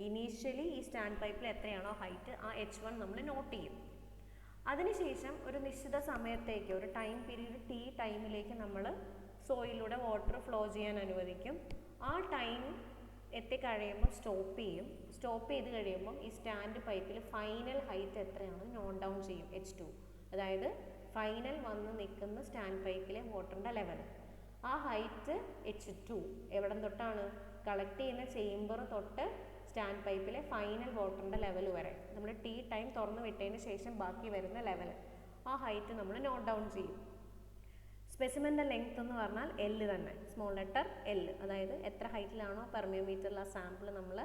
ഇനീഷ്യലി ഈ സ്റ്റാൻഡ് പൈപ്പിൽ എത്രയാണോ ഹൈറ്റ് ആ H1 നമ്മൾ നോട്ട് ചെയ്യും. അതിനുശേഷം ഒരു നിശ്ചിത സമയത്തേക്ക്, ഒരു ടൈം പീരീഡ് T ടൈമിലേക്ക് നമ്മൾ സോയിലൂടെ വാട്ടർ ഫ്ലോ ചെയ്യാൻ അനുവദിക്കും. ആ ടൈം എത്തിക്കഴിയുമ്പോൾ സ്റ്റോപ്പ് ചെയ്യും. സ്റ്റോപ്പ് ചെയ്ത് കഴിയുമ്പോൾ ഈ സ്റ്റാൻഡ് പൈപ്പിൽ ഫൈനൽ ഹൈറ്റ് എത്രയാണ് നോട്ട് ഡൗൺ ചെയ്യും, H2. അതായത് ഫൈനൽ വന്ന് നിൽക്കുന്ന സ്റ്റാൻഡ് പൈപ്പിലെ വാട്ടറിൻ്റെ ലെവൽ. ആ ഹൈറ്റ് H2 എവിടെ തൊട്ടാണ്, കളക്ട് ചെയ്യുന്ന ചേംബർ തൊട്ട് സ്റ്റാൻഡ് പൈപ്പിലെ ഫൈനൽ വാട്ടറിൻ്റെ ലെവൽ വരെ നമ്മൾ T ടൈം തുറന്നു വിട്ടതിന് ശേഷം ബാക്കി വരുന്ന ലെവൽ, ആ ഹൈറ്റ് നമ്മൾ നോട്ട് ഡൗൺ ചെയ്യും. സ്പെസിമെൻ്റെ ലെങ്ത് എന്ന് പറഞ്ഞാൽ L തന്നെ, സ്മോൾ ലെറ്റർ L. അതായത് എത്ര ഹൈറ്റിലാണോ പെർമിയോമീറ്ററിൽ ആ സാമ്പിൾ നമ്മൾ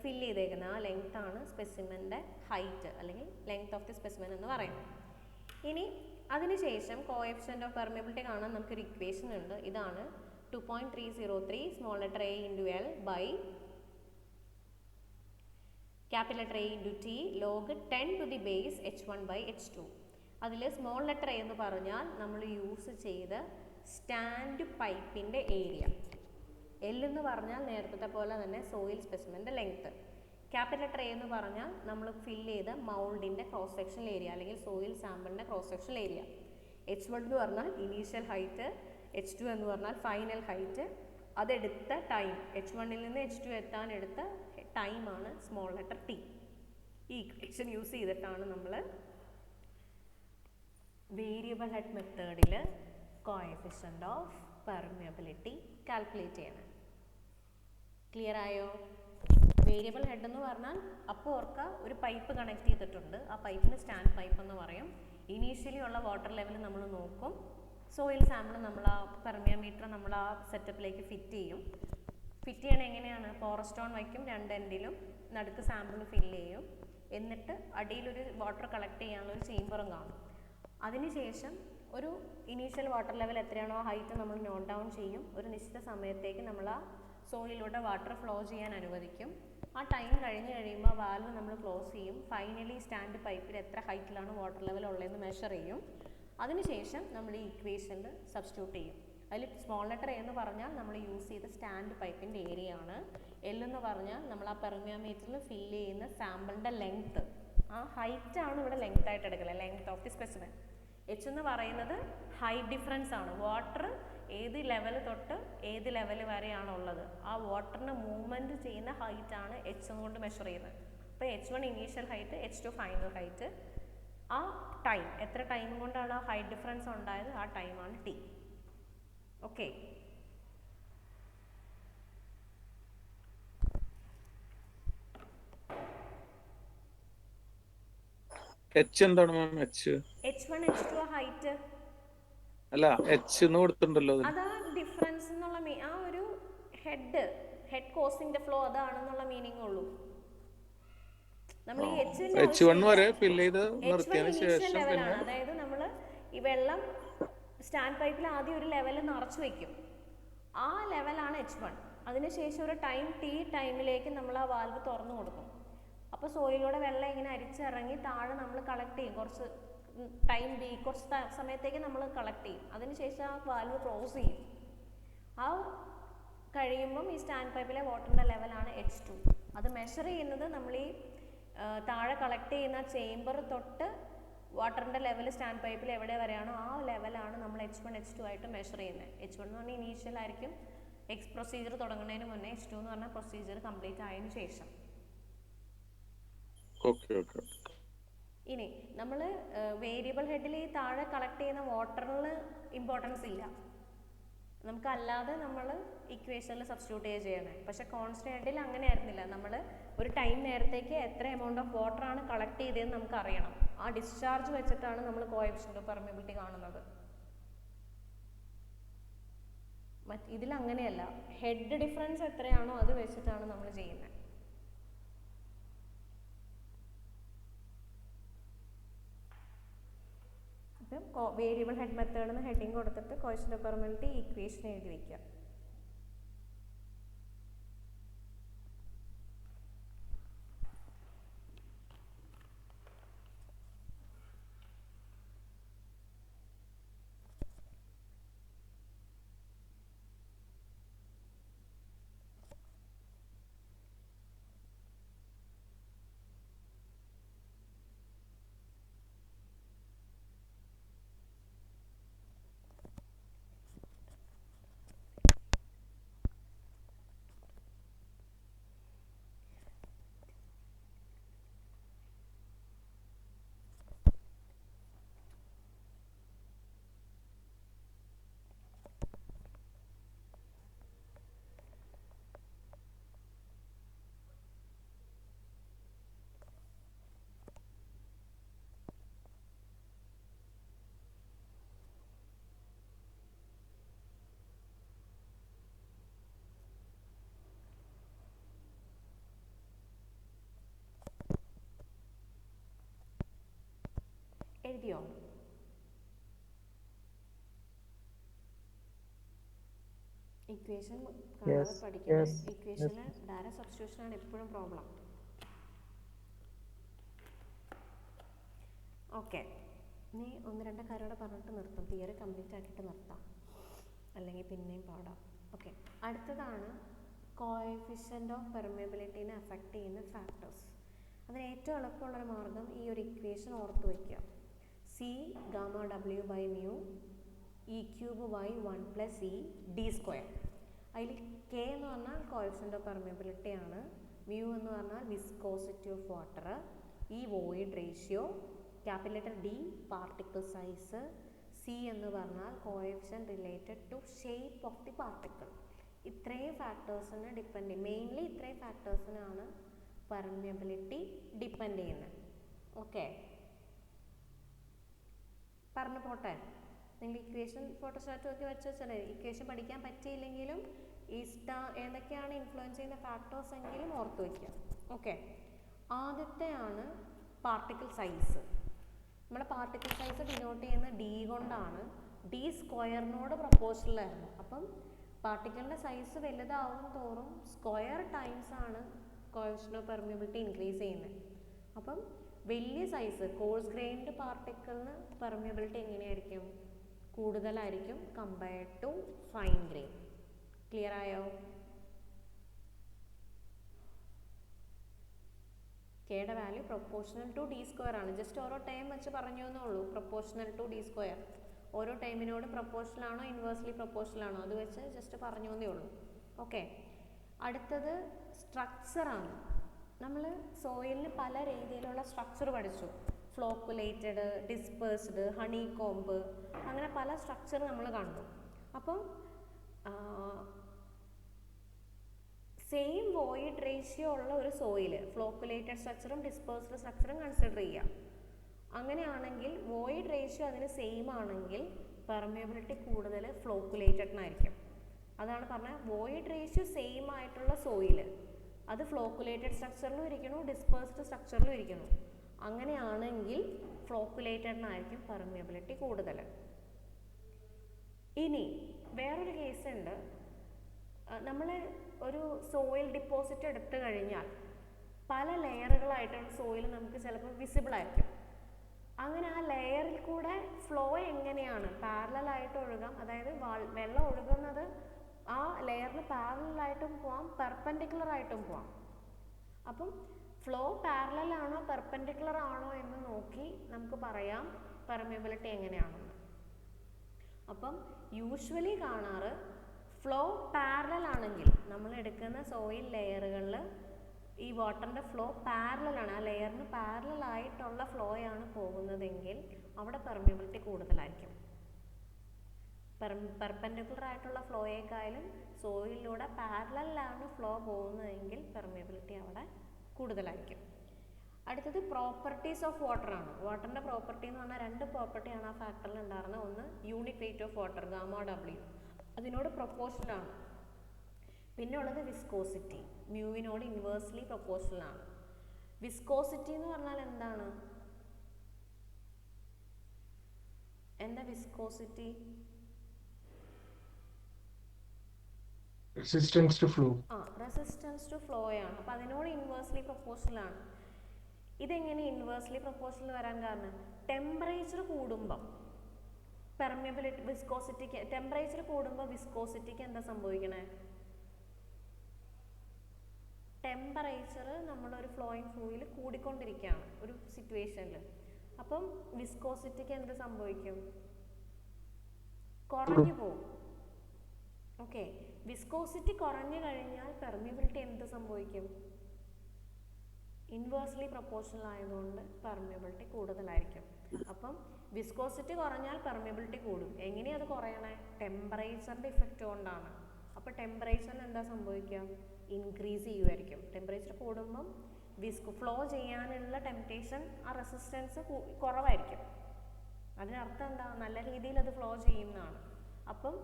ഫില്ല് ചെയ്തേക്കുന്നത് ആ ലെങ്ത് ആണ് സ്പെസിമെൻ്റെ ഹൈറ്റ്, അല്ലെങ്കിൽ ലെങ്ത് ഓഫ് ദി സ്പെസിമെൻ എന്ന് പറയുന്നത്. ഇനി അതിനുശേഷം കോഎഫിഷ്യൻ്റ് ഓഫ് പെർമിയബിലിറ്റി കാണാൻ നമുക്കൊരു ഇക്വേഷൻ ഉണ്ട്. ഇതാണ് 2.303 small letter A into L by capital letter A into T log 10 to the base H1 by H2. അതിൽ സ്മോൾ ലെറ്റർ A എന്ന് പറഞ്ഞാൽ നമ്മൾ യൂസ് ചെയ്ത സ്റ്റാൻഡ് പൈപ്പിൻ്റെ ഏരിയ, L എന്ന് പറഞ്ഞാൽ നേരത്തെ പോലെ തന്നെ സോയിൽ സ്പെസിമെൻ്റെ ലെങ്ത്ത്, ക്യാപിറ്റൽ ലെറ്റർ A എന്ന് പറഞ്ഞാൽ നമ്മൾ ഫില്ല് ചെയ്ത മൗൾഡിൻ്റെ ക്രോസ് സെക്ഷണൽ ഏരിയ അല്ലെങ്കിൽ സോയിൽ സാമ്പിളിൻ്റെ ക്രോസ് സെക്ഷണൽ ഏരിയ, H1 എന്ന് പറഞ്ഞാൽ ഇനീഷ്യൽ ഹൈറ്റ്, H2 എന്ന് പറഞ്ഞാൽ ഫൈനൽ ഹൈറ്റ്, അതെടുത്ത ടൈം, H1-ൽ നിന്ന് H2 എത്താൻ എടുത്ത ടൈമാണ് സ്മോൾ ലെറ്റർ T. ഈ ഇക്വേഷൻ യൂസ് ചെയ്തിട്ടാണ് നമ്മൾ വേരിയബിൾ ഹെഡ് മെത്തേഡിൽ കോഎഫിഷ്യൻ്റ് ഓഫ് പെർമിയബിലിറ്റി കാൽക്കുലേറ്റ് ചെയ്യണം. ക്ലിയർ ആയോ? വേരിയബിൾ ഹെഡ് എന്ന് പറഞ്ഞാൽ അപ്പോൾ ഓർക്കുക, ഒരു പൈപ്പ് കണക്ട് ചെയ്തിട്ടുണ്ട്, ആ പൈപ്പിന് സ്റ്റാൻഡ് പൈപ്പ് എന്ന് പറയും. ഇനീഷ്യലി ഉള്ള വാട്ടർ ലെവൽ നമ്മൾ നോക്കും, സോയിൽ സാമ്പിൾ നമ്മൾ ആ പെർമിയോമീറ്റർ നമ്മൾ ആ സെറ്റപ്പിലേക്ക് ഫിറ്റ് ചെയ്യും. ഫിറ്റ് ചെയ്യണത് എങ്ങനെയാണ്, പോറസ് സ്റ്റോൺ വയ്ക്കും, രണ്ട് എൻഡിലും നടുക്ക് സാമ്പിൾ ഫില്ല് ചെയ്യും, എന്നിട്ട് അടിയിലൊരു വാട്ടർ കളക്ട് ചെയ്യാനുള്ള ഒരു ചേംബറും കാണും. അതിനുശേഷം ഒരു ഇനീഷ്യൽ വാട്ടർ ലെവൽ എത്രയാണോ ഹൈറ്റ് നമ്മൾ നോട്ട് ഡൗൺ ചെയ്യും. ഒരു നിശ്ചിത സമയത്തേക്ക് നമ്മൾ ആ സോയിലൂടെ വാട്ടർ ഫ്ലോ ചെയ്യാൻ അനുവദിക്കും. ആ ടൈം കഴിഞ്ഞ് കഴിയുമ്പോൾ വാൽവ് നമ്മൾ ക്ലോസ് ചെയ്യും. ഫൈനലി സ്റ്റാൻഡ് പൈപ്പിൽ എത്ര ഹൈറ്റിലാണ് വാട്ടർ ലെവൽ ഉള്ളതെന്ന് മെഷർ ചെയ്യും. അതിനുശേഷം നമ്മൾ ഈ ഇക്വേഷനിൽ സബ്സ്റ്റിറ്റ്യൂട്ട് ചെയ്യും. അതിൽ സ്മോൾ ലെറ്റർ എന്ന് പറഞ്ഞാൽ നമ്മൾ യൂസ് ചെയ്ത സ്റ്റാൻഡ് പൈപ്പിൻ്റെ ഏരിയ ആണ്. L എന്ന് പറഞ്ഞാൽ നമ്മൾ ആ പെർമിയോമീറ്ററിൽ ഫില്ല് ചെയ്യുന്ന സാമ്പിളിൻ്റെ ലെങ്ത്ത്, ആ ഹൈറ്റ് ആണ് ഇവിടെ ലെങ്ത് ആയിട്ട് എടുക്കുന്നത്, length of the specimen. H എന്ന് പറയുന്നത് ഹൈറ്റ് ഡിഫറൻസ് ആണ്, വാട്ടർ ഏത് ലെവൽ തൊട്ട് ഏത് ലെവൽ വരെയാണുള്ളത് ആ വാട്ടറിന് മൂവ്മെൻറ്റ് ചെയ്യുന്ന ഹൈറ്റ് ആണ് H കൊണ്ട് മെഷർ ചെയ്യുന്നത്. അപ്പോൾ H1 initial height, H2 final height. ആ ടൈം എത്ര ടൈം കൊണ്ടാണ് ആ ഹൈറ്റ് ഡിഫറൻസ് ഉണ്ടായത്, ആ ടൈമാണ് T. ഓക്കെ, H എന്താണ് മാം? H1 H2 ഹൈറ്റ് അല്ല, H എന്ന് കൊടുത്തിട്ടുണ്ടല്ലോ. അതാ ഡിഫറൻസ് എന്നുള്ള ആ ഒരു ഹെഡ് കോസിംഗ് ദ ഫ്ലോ അതാണെന്നുള്ള മീനിങ് ഉള്ളൂ. നമ്മൾ ഈ H1 വരെ ഫിൽ ചെയ്ത് നിർത്തിയതിന് ശേഷം ലെവലാണ്, അതായത് നമ്മൾ ഈ വെള്ളം സ്റ്റാൻഡ് പൈപ്പിൽ ആദ്യം ഒരു ലെവൽ നിറച്ചു വെക്കും, ആ ലെവലാണ് H1. അതിനുശേഷം ഒരു T ടൈമിലേക്ക് നമ്മൾ ആ വാൽവ് തുറന്നു കൊടുക്കും. അപ്പോൾ സോയിലൂടെ വെള്ളം ഇങ്ങനെ അരിച്ചിറങ്ങി താഴെ നമ്മൾ കളക്ട് ചെയ്യും. കുറച്ച് കുറച്ച് സമയത്തേക്ക് നമ്മൾ കളക്ട് ചെയ്യും. അതിനുശേഷം ആ വാൽവ് ക്ലോസ് ചെയ്യും. ആ കഴിയുമ്പം ഈ സ്റ്റാൻഡ് പൈപ്പിലെ വാട്ടറിൻ്റെ ലെവലാണ് H2. അത് മെഷർ ചെയ്യുന്നത് നമ്മൾ ഈ താഴെ കളക്ട് ചെയ്യുന്ന ചേംബർ തൊട്ട് വാട്ടറിൻ്റെ ലെവൽ സ്റ്റാൻഡ് പൈപ്പിൽ എവിടെ വരെയാണോ ആ ലെവലാണ് നമ്മൾ H1 H2 ആയിട്ട് മെഷർ ചെയ്യുന്നത്. H1 എന്ന് പറഞ്ഞാൽ ഇനീഷ്യൽ ആയിരിക്കും, പ്രൊസീജിയർ തുടങ്ങുന്നതിന് മുന്നേ. H2 എന്ന് പറഞ്ഞാൽ പ്രൊസീജിയർ കംപ്ലീറ്റ് ആയതിനു ശേഷം. ഇനി നമ്മൾ വേരിയബിൾ ഹെഡിൽ ഈ താഴെ കളക്ട് ചെയ്യുന്ന വാട്ടറിൽ ഇമ്പോർട്ടൻസ് ഇല്ല, നമുക്കല്ലാതെ നമ്മൾ ഇക്വേഷനിൽ സബ്സ്റ്റിറ്റ്യൂട്ട് ചെയ്യണേ. പക്ഷെ കോൺസ്റ്റന്റ് ഹെഡിൽ അങ്ങനെ ആയിരുന്നില്ല. നമ്മൾ ഒരു ടൈം നേരത്തേക്ക് എത്ര എമൗണ്ട് ഓഫ് വാട്ടർ ആണ് കളക്ട് ചെയ്തതെന്ന് നമുക്ക് അറിയണം. ആ ഡിസ്ചാർജ് വെച്ചിട്ടാണ് നമ്മൾ കോഎഫിഷ്യൻ്റ് ഓഫ് പെർമിയബിലിറ്റി കാണുന്നത്. ഇതിലങ്ങനെയല്ല, ഹെഡ് ഡിഫറൻസ് എത്രയാണോ അത് വെച്ചിട്ടാണ് നമ്മൾ ചെയ്യുന്നത്. അപ്പം വേരിയബിൾ ഹെഡ് മെത്തേഡ് എന്ന് ഹെഡിങ് കൊടുത്തിട്ട് കോഎഫിഷ്യൻ്റ് ഓഫ് പെർമിയബിലിറ്റി ഇക്വേഷൻ എഴുതി വയ്ക്കുക. എഴുതിയോ? ഇക്വേഷൻ കാണാതെ പഠിക്കുന്നത്. ഇക്വേഷന് ഡയറക്റ്റ് സബ്സ്റ്റിറ്റ്യൂഷൻ ആണ് എപ്പോഴും പ്രോബ്ലം. ഓക്കെ, നീ ഒന്ന് രണ്ട് കാര്യങ്ങൾ പറഞ്ഞിട്ട് നിർത്തും, തിയറി കംപ്ലീറ്റ് ആക്കിയിട്ട് നിർത്താം, അല്ലെങ്കിൽ പിന്നെയും പാടാം. ഓക്കെ, അടുത്തതാണ് കോഎഫിഷ്യൻ്റ് ഓഫ് പെർമിയബിലിറ്റീനെ അഫക്റ്റ് ചെയ്യുന്ന ഫാക്ടേഴ്സ്. അതിന് ഏറ്റവും എളുപ്പമുള്ളൊരു മാർഗം ഈ ഒരു ഇക്വേഷൻ ഓർത്ത് വയ്ക്കുക. C gamma W by mu E cube by 1 + E D square. അതിൽ കെ എന്ന് പറഞ്ഞാൽ കോഎഫിഷ്യൻ്റ് ഓഫ് പെർമിയബിലിറ്റി ആണ്, മ്യൂ എന്ന് പറഞ്ഞാൽ viscosity of water, E void ratio, capital letter D particle size, C എന്ന് പറഞ്ഞാൽ coefficient related to shape of the particle. ഇത്രയും ഫാക്ടേഴ്സിനെ ഡിപ്പെൻഡ് ചെയ്യും. മെയിൻലി ഇത്രയും ഫാക്ടേഴ്സിനാണ് പെർമിയബിലിറ്റി ഡിപ്പെൻഡ് ചെയ്യുന്നത്. ഓക്കെ, പറഞ്ഞു പോട്ടെ. നിങ്ങൾ ഇക്വേഷൻ ഫോട്ടോസ്റ്റാറ്റ് ഒക്കെ വെച്ച് വെച്ചാൽ ഇക്വേഷൻ പഠിക്കാൻ പറ്റിയില്ലെങ്കിലും ഈ ഏതൊക്കെയാണ് ഇൻഫ്ലുവൻസ് ചെയ്യുന്ന ഫാക്ടേഴ്സ് എങ്കിലും ഓർത്ത് വയ്ക്കുക. ഓക്കെ, ആദ്യത്തെയാണ് പാർട്ടിക്കിൾ സൈസ്. നമ്മുടെ പാർട്ടിക്കിൾ സൈസ് ഡിനോട്ട് ചെയ്യുന്ന ഡി കൊണ്ടാണ്. ഡി സ്ക്വയറിനോട് പ്രപ്പോർഷണലായിരുന്നു. അപ്പം പാർട്ടിക്കിളിൻ്റെ സൈസ് വലുതാവും തോറും സ്ക്വയർ ടൈംസ് ആണ് കോഎഫിഷ്യൻ്റ് ഓഫ് പെർമിയബിലിറ്റി ഇൻക്രീസ് ചെയ്യുന്നത്. അപ്പം വലിയ സൈസ് കോഴ്സ് ഗ്രെയിൻഡ് പാർട്ടിക്കിളിന് പെർമിയബിലിറ്റി എങ്ങനെയായിരിക്കും? കൂടുതലായിരിക്കും compared to fine grain. Clear ആയോ? കെയുടെ value proportional to D square ആണ്. ജസ്റ്റ് ഓരോ ടൈം വെച്ച് പറഞ്ഞു എന്നേ ഉള്ളൂ. പ്രൊപ്പോർഷണൽ ടു ഡി സ്ക്വയർ, ഓരോ ടൈമിനോട് പ്രൊപ്പോർഷണൽ ആണോ ഇൻവേഴ്സ്ലി പ്രൊപ്പോർഷണൽ ആണോ അത് വെച്ച് ജസ്റ്റ് പറഞ്ഞു എന്നേ ഉള്ളൂ. ഓക്കെ, അടുത്തത് സ്ട്രക്ചറാണ്. നമ്മൾ സോയിലിന് പല രീതിയിലുള്ള സ്ട്രക്ചർ പഠിച്ചു. ഫ്ലോക്കുലേറ്റഡ്, ഡിസ്പേഴ്സ്ഡ്, ഹണി കോംബ്, അങ്ങനെ പല സ്ട്രക്ചർ നമ്മൾ കണ്ടു. അപ്പം സെയിം വോയിഡ് റേഷ്യോ ഉള്ള ഒരു സോയിൽ ഫ്ലോക്കുലേറ്റഡ് സ്ട്രക്ചറും ഡിസ്പേഴ്സ്ഡ് സ്ട്രക്ചറും കൺസിഡർ ചെയ്യാം. അങ്ങനെയാണെങ്കിൽ വോയിഡ് റേഷ്യോ അതിന് സെയിം ആണെങ്കിൽ പെർമിയബിലിറ്റി കൂടുതൽ ഫ്ലോക്കുലേറ്റഡിനായിരിക്കും. അതാണ് പറഞ്ഞത്, വോയിഡ് റേഷ്യോ സെയിം ആയിട്ടുള്ള സോയിൽ അത് ഫ്ലോക്കുലേറ്റഡ് സ്ട്രക്ചറിലും ഇരിക്കുന്നു, ഡിസ്പേഴ്സ്ഡ് സ്ട്രക്ചറിലും ഇരിക്കുന്നു. അങ്ങനെയാണെങ്കിൽ ഫ്ലോക്കുലേറ്റഡിനായിരിക്കും പെർമിയബിലിറ്റി കൂടുതൽ. ഇനി വേറൊരു കേസ് ഉണ്ട്. നമ്മൾ ഒരു സോയിൽ ഡിപ്പോസിറ്റ് എടുത്തു കഴിഞ്ഞാൽ പല ലെയറുകളായിട്ടുള്ള സോയിൽ നമുക്ക് ചിലപ്പോൾ വിസിബിൾ ആയിരിക്കും. അങ്ങനെ ആ ലെയറിൽ കൂടെ ഫ്ലോ എങ്ങനെയാണ് പാരലലായിട്ട് ഒഴുകാം, അതായത് വെള്ളം ഒഴുകുന്നത് ആ ലെയറിന് പാരലലായിട്ടും പോവാം, പെർപെൻഡിക്കുലർ ആയിട്ടും പോവാം. അപ്പം ഫ്ലോ പാരലൽ ആണോ പെർപെൻഡിക്കുലർ ആണോ എന്ന് നോക്കി നമുക്ക് പറയാം പെർമിയബിലിറ്റി എങ്ങനെയാണെന്ന്. അപ്പം യൂഷ്വലി കാണാറ് ഫ്ലോ പാരലൽ ആണെങ്കിൽ നമ്മൾ എടുക്കുന്ന സോയിൽ ലെയറുകളിൽ ഈ വാട്ടറിൻ്റെ ഫ്ലോ പാരലലാണ്, ആ ലെയറിന് പാരലലായിട്ടുള്ള ഫ്ലോ ആണ് പോകുന്നതെങ്കിൽ അവിടെ പെർമിയബിലിറ്റി കൂടുതലായിരിക്കും. പെർപെൻഡിക്കുലർ ആയിട്ടുള്ള ഫ്ലോയേക്കാളും സോയിലിലൂടെ പാരലലാണ് ഫ്ലോ പോകുന്നതെങ്കിൽ പെർമിയബിലിറ്റി അവിടെ കൂടുതലായിരിക്കും. അടുത്തത് പ്രോപ്പർട്ടീസ് ഓഫ് വാട്ടർ ആണ്. വാട്ടറിൻ്റെ പ്രോപ്പർട്ടി എന്ന് പറഞ്ഞാൽ രണ്ട് പ്രോപ്പർട്ടിയാണ് ആ ഫാക്ടറിൽ ഉണ്ടായിരുന്നത്. ഒന്ന് unit weight of water gamma W, അതിനോട് പ്രൊപ്പോർഷണൽ ആണ്. പിന്നെ ഉള്ളത് വിസ്കോസിറ്റി, മ്യൂവിനോട് ഇൻവേഴ്സ്ലി പ്രൊപ്പോർഷണൽ ആണ്. വിസ്കോസിറ്റി എന്ന് പറഞ്ഞാൽ എന്താണ്? എന്താ viscosity? Resistance to flow. Resistance to flow ആണ്. അപ്പോൾ അതിനോട് ഇൻവേഴ്സ്ലി പ്രൊപ്പോർഷണൽ ആണ്. ഇതെങ്ങനെ ഇൻവേഴ്സ്ലി പ്രൊപ്പോർഷണൽ വരാൻ കാരണം? ടെമ്പറേച്ചർ കൂടുമ്പം പെർമിയബിലിറ്റി വിസ്കോസിറ്റിക്ക്, ടെമ്പറേച്ചർ കൂടുമ്പോൾ വിസ്കോസിറ്റിക്ക് എന്താ സംഭവിക്കണേ? ടെമ്പറേച്ചർ നമ്മളൊരു ഫ്ലോയിങ് ഫ്ലൂയിൽ കൂടിക്കൊണ്ടിരിക്കുകയാണ് ഒരു സിറ്റുവേഷനിൽ. അപ്പം വിസ്കോസിറ്റിക്ക് എന്ത് സംഭവിക്കും? കുറഞ്ഞു പോകും. ഓക്കെ, വിസ്കോസിറ്റി കുറഞ്ഞു കഴിഞ്ഞാൽ പെർമിയബിലിറ്റി എന്ത് സംഭവിക്കും? ഇൻവേഴ്സ്ലി പ്രൊപ്പോർഷണൽ ആയതുകൊണ്ട് പെർമിയബിലിറ്റി കൂടുതലായിരിക്കും. അപ്പം വിസ്കോസിറ്റി കുറഞ്ഞാൽ പെർമിയബിലിറ്റി കൂടും. എങ്ങനെയാണ് അത് കുറയണേ? ടെമ്പറേച്ചറിൻ്റെ ഇഫക്റ്റ് കൊണ്ടാണ്. അപ്പോൾ ടെമ്പറേച്ചറിന് എന്താ സംഭവിക്കുക? ഇൻക്രീസ് ചെയ്യുമായിരിക്കും. ടെമ്പറേച്ചർ കൂടുമ്പം ഫ്ലോ ചെയ്യാനുള്ള ടെംപ്റ്റേഷൻ, ആ റെസിസ്റ്റൻസ് കുറവായിരിക്കും. അതിനർത്ഥം എന്താ? നല്ല രീതിയിൽ അത് ഫ്ലോ ചെയ്യുന്നതാണ്. അപ്പം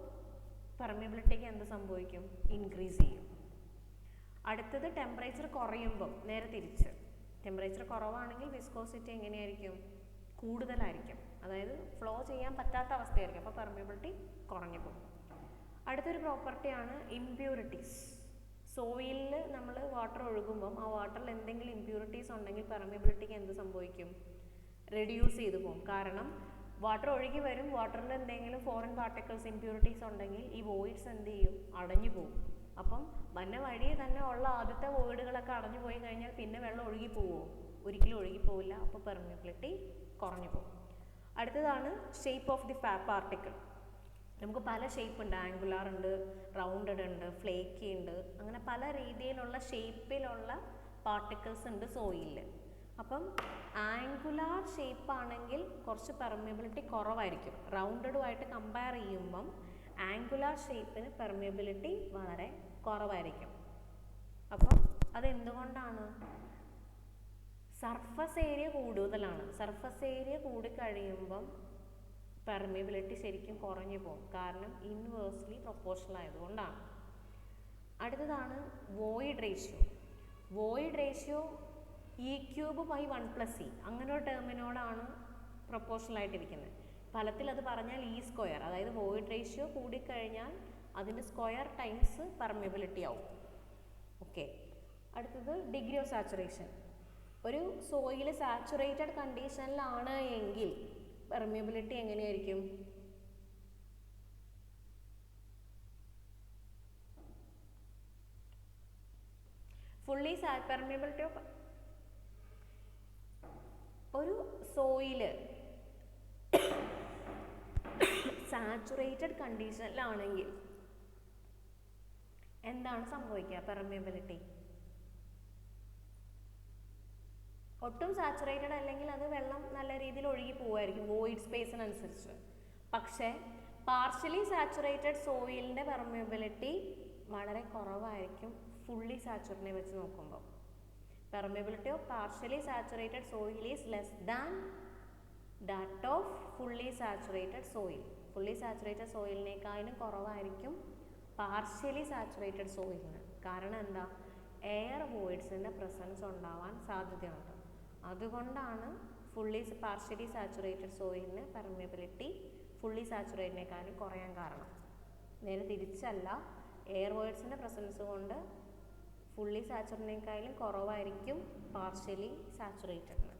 പെർമിയബിലിറ്റിക്ക് എന്ത് സംഭവിക്കും? ഇൻക്രീസ് ചെയ്യും. അടുത്തത് ടെമ്പറേച്ചർ കുറയുമ്പം നേരെ തിരിച്ച്, ടെമ്പറേച്ചർ കുറവാണെങ്കിൽ വിസ്കോസിറ്റി എങ്ങനെയായിരിക്കും? കൂടുതലായിരിക്കും. അതായത് ഫ്ലോ ചെയ്യാൻ പറ്റാത്ത അവസ്ഥയായിരിക്കും. അപ്പോൾ പെർമിയബിലിറ്റി കുറഞ്ഞു പോകും. അടുത്തൊരു പ്രോപ്പർട്ടിയാണ് ഇംപ്യൂരിറ്റീസ്. സോയിലിൽ നമ്മൾ വാട്ടർ ഒഴുകുമ്പം ആ വാട്ടറിൽ എന്തെങ്കിലും ഇംപ്യൂരിറ്റീസ് ഉണ്ടെങ്കിൽ പെർമിയബിലിറ്റിക്ക് എന്ത് സംഭവിക്കും? റെഡ്യൂസ് ചെയ്തു പോകും. കാരണം വാട്ടർ ഒഴുകി വരും, വാട്ടറിൽ എന്തെങ്കിലും ഫോറിൻ പാർട്ടിക്കിൾസ് ഇംപ്യൂരിറ്റീസ് ഉണ്ടെങ്കിൽ ഈ വോയിഡ്സ് എന്ത് ചെയ്യും? അടഞ്ഞു പോകും. അപ്പം വന്ന വഴി തന്നെ ഉള്ള ആദ്യത്തെ വോയിഡുകളൊക്കെ അടഞ്ഞു പോയി കഴിഞ്ഞാൽ പിന്നെ വെള്ളം ഒഴുകി പോവുമോ? ഒരിക്കലും ഒഴുകി പോവില്ല. അപ്പോൾ പെർമിയബിലിറ്റി കുറഞ്ഞു പോകും. അടുത്തതാണ് ഷേപ്പ് ഓഫ് ദി പാർട്ടിക്കിൾ. നമുക്ക് പല ഷേപ്പ് ഉണ്ട്. ആംഗുലാർ ഉണ്ട്, റൗണ്ടഡ് ഉണ്ട്, ഫ്ലേക്കി ഉണ്ട്, അങ്ങനെ പല രീതിയിലുള്ള ഷേപ്പിലുള്ള പാർട്ടിക്കിൾസ് ഉണ്ട് സോയിലിൽ. അപ്പം ആംഗുലാർ ഷേപ്പ് ആണെങ്കിൽ കുറച്ച് പെർമിയബിലിറ്റി കുറവായിരിക്കും. റൗണ്ടഡുമായിട്ട് കമ്പയർ ചെയ്യുമ്പം ആംഗുലാർ ഷേപ്പിന് പെർമിയബിലിറ്റി വളരെ കുറവായിരിക്കും. അപ്പം അതെന്തുകൊണ്ടാണ്? സർഫസ് ഏരിയ കൂടുതലാണ്. സർഫസ് ഏരിയ കൂടിക്കഴിയുമ്പം പെർമിയബിലിറ്റി ശരിക്കും കുറഞ്ഞു പോകും. കാരണം ഇൻവേഴ്സ്ലി പ്രൊപ്പോർഷണൽ ആയതുകൊണ്ടാണ്. അടുത്തതാണ് void ratio. Void ratio E³/1+E അങ്ങനെ ഒരു ടേമിനോടാണ് പ്രൊപ്പോർഷണൽ ആയിട്ടിരിക്കുന്നത്. ഫലത്തിൽ അത് പറഞ്ഞാൽ E², അതായത് വോയിഡ് റേഷ്യോ കൂടിക്കഴിഞ്ഞാൽ അതിൻ്റെ സ്ക്വയർ ടൈംസ് പെർമിയബിലിറ്റി ആവും. ഓക്കെ, അടുത്തത് ഡിഗ്രി ഓഫ് സാച്ചുറേഷൻ. ഒരു സോയിൽ സാച്ചുറേറ്റഡ് കണ്ടീഷനിലാണ് എങ്കിൽ പെർമിയബിലിറ്റി എങ്ങനെയായിരിക്കും? ഫുള്ളി പെർമിയബിലിറ്റി ഓഫ് ഒരു സോയില് സാച്ചുറേറ്റഡ് കണ്ടീഷനിലാണെങ്കിൽ എന്താണ് സംഭവിക്കുക? പെർമിയബിലിറ്റി ഒട്ടും സാച്ചുറേറ്റഡ് അല്ലെങ്കിൽ അത് വെള്ളം നല്ല രീതിയിൽ ഒഴുകി പോവുമായിരിക്കും വോയിഡ് സ്പേസിനനുസരിച്ച്. പക്ഷേ പാർഷ്യലി സാച്ചുറേറ്റഡ് സോയിലിൻ്റെ പെർമിയബിലിറ്റി വളരെ കുറവായിരിക്കും ഫുള്ളി സാച്ചുറേറ്റിനെ വെച്ച് നോക്കുമ്പോൾ. Permeability of partially saturated soil is less than that of fully saturated soil. Fully saturated സോയിലിനേക്കാളും കുറവായിരിക്കും പാർഷ്യലി സാച്ചുറേറ്റഡ് സോയിലിന്. കാരണം എന്താ? എയർ വോയിഡ്സിൻ്റെ പ്രസൻസ് ഉണ്ടാവാൻ സാധ്യതയുണ്ട്. അതുകൊണ്ടാണ് പാർഷ്യലി സാച്ചുറേറ്റഡ് സോയിലിന് പെർമിയബിലിറ്റി ഫുള്ളി സാച്ചുറേറ്റിനേക്കാളും കുറയാൻ കാരണം. നേരെ തിരിച്ചല്ല, എയർ വോയിഡ്സിൻ്റെ പ്രസൻസ് കൊണ്ട് ഫുള്ളി സാച്ചുറേറ്റിനേക്കാളും കുറവായിരിക്കും പാർഷ്യലി സാച്ചുറേറ്റഡിന്.